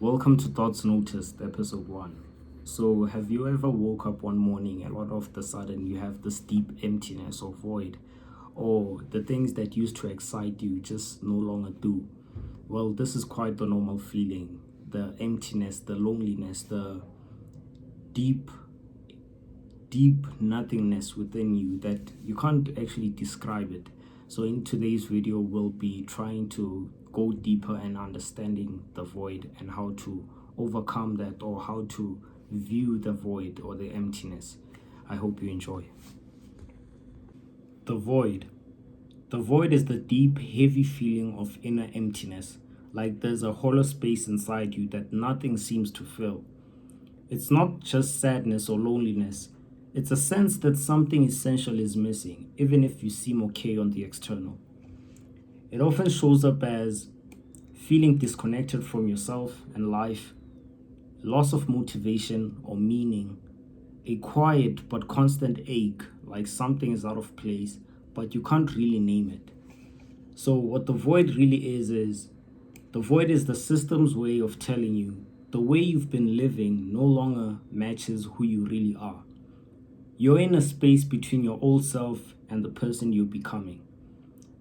Welcome to Thoughts Noticed, episode 1. So, have you ever woke up one morning and all of the sudden you have this deep emptiness or void, or the things that used to excite you just no longer do? Well, this is quite the normal feeling. The emptiness, the loneliness, the deep, deep nothingness within you that you can't actually describe it. So, in today's video, we'll be trying to go deeper and understanding the void and how to overcome that or how to view the void or the emptiness. I hope you enjoy. The void. The void is the deep, heavy feeling of inner emptiness, like there's a hollow space inside you that nothing seems to fill. It's not just sadness or loneliness, it's a sense that something essential is missing, even if you seem okay on the external. It often shows up as feeling disconnected from yourself and life, loss of motivation or meaning, a quiet but constant ache, like something is out of place, but you can't really name it. So, what the void really is the void is the system's way of telling you the way you've been living no longer matches who you really are. You're in a space between your old self and the person you're becoming.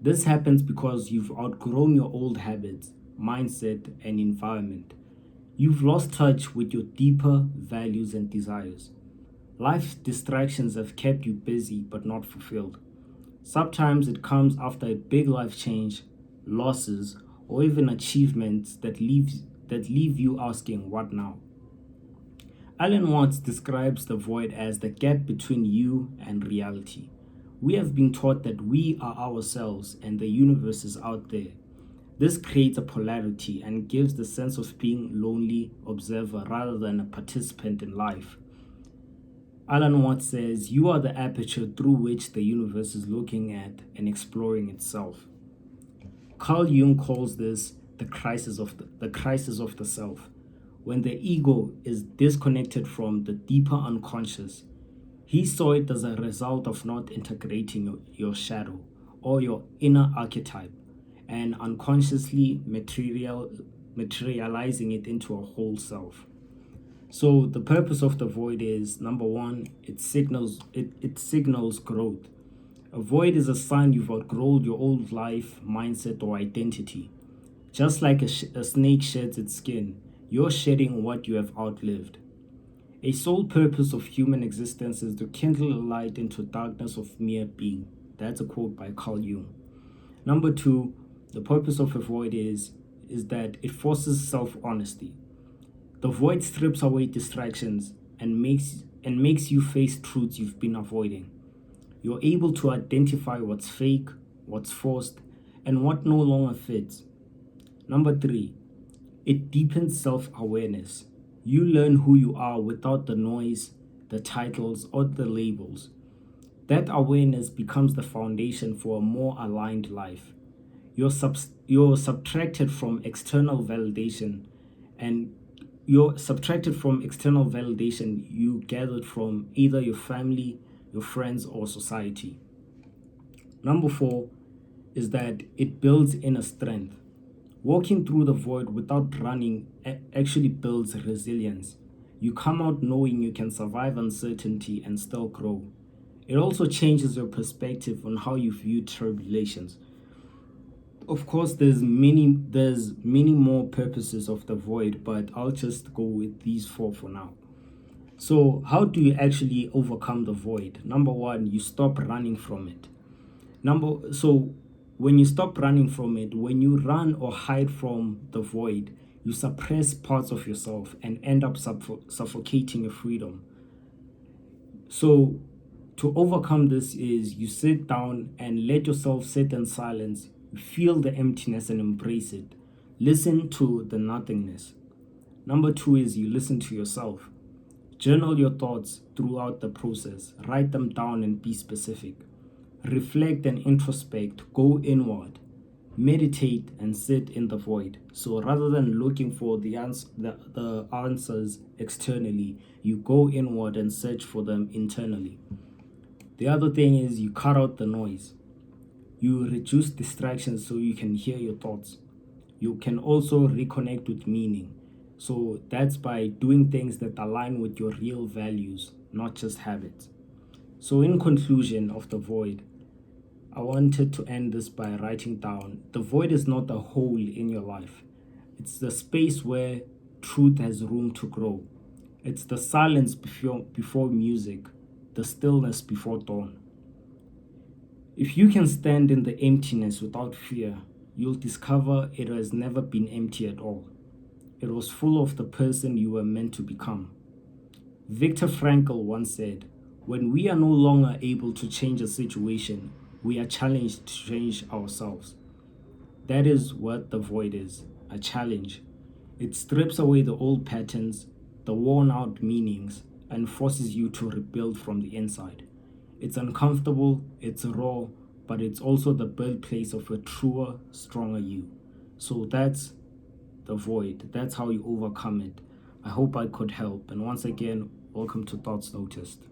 This happens because you've outgrown your old habits, mindset, and environment. You've lost touch with your deeper values and desires. Life distractions have kept you busy but not fulfilled. Sometimes it comes after a big life change, losses, or even achievements that leave you asking, what now? Alan Watts describes the void as the gap between you and reality. We have been taught that we are ourselves and the universe is out there. This creates a polarity and gives the sense of being lonely observer rather than a participant in life. Alan Watts says, you are the aperture through which the universe is looking at and exploring itself. Carl Jung calls this the crisis of the self, when the ego is disconnected from the deeper unconscious. He saw it as a result of not integrating your shadow or your inner archetype and unconsciously materializing it into a whole self. So the purpose of the void is, number one, it signals growth. A void is a sign you've outgrown your old life, mindset, or identity. Just like a snake sheds its skin, you're shedding what you have outlived. A sole purpose of human existence is to kindle a light into darkness of mere being. That's a quote by Carl Jung. Number two, the purpose of a void is that it forces self-honesty. The void strips away distractions and makes you face truths you've been avoiding. You're able to identify what's fake, what's forced, and what no longer fits. Number three, it deepens self-awareness. You learn who you are without the noise, the titles, or the labels. That awareness becomes the foundation for a more aligned life. You're subtracted from external validation, and you're subtracted from external validation you gathered from either your family, your friends, or society. Number four is that it builds inner strength. Walking through the void without running actually builds resilience. You come out knowing you can survive uncertainty and still grow. It also changes your perspective on how you view tribulations. Of course, there's many more purposes of the void, but I'll just go with these four for now. So, how do you actually overcome the void? Number one, you stop running from it. When you stop running from it, when you run or hide from the void, you suppress parts of yourself and end up suffocating your freedom. So, to overcome this is you sit down and let yourself sit in silence, feel the emptiness and embrace it. Listen to the nothingness. Number two is you listen to yourself. Journal your thoughts throughout the process. Write them down and be specific. Reflect and introspect, go inward, meditate and sit in the void. So rather than looking for the answers externally, you go inward and search for them internally. The other thing is you cut out the noise. You reduce distractions so you can hear your thoughts. You can also reconnect with meaning. So that's by doing things that align with your real values, not just habits. So, in conclusion of the void, I wanted to end this by writing down the void is not a hole in your life, it's the space where truth has room to grow. It's the silence before music, the stillness before dawn. If you can stand in the emptiness without fear, you'll discover it has never been empty at all. It was full of the person you were meant to become. Viktor Frankl once said, "When we are no longer able to change a situation, we are challenged to change ourselves." That is what the void is, a challenge. It strips away the old patterns, the worn out meanings, and forces you to rebuild from the inside. It's uncomfortable, it's raw, but it's also the birthplace of a truer, stronger you. So that's the void. That's how you overcome it. I hope I could help. And once again, welcome to Thoughts Noticed.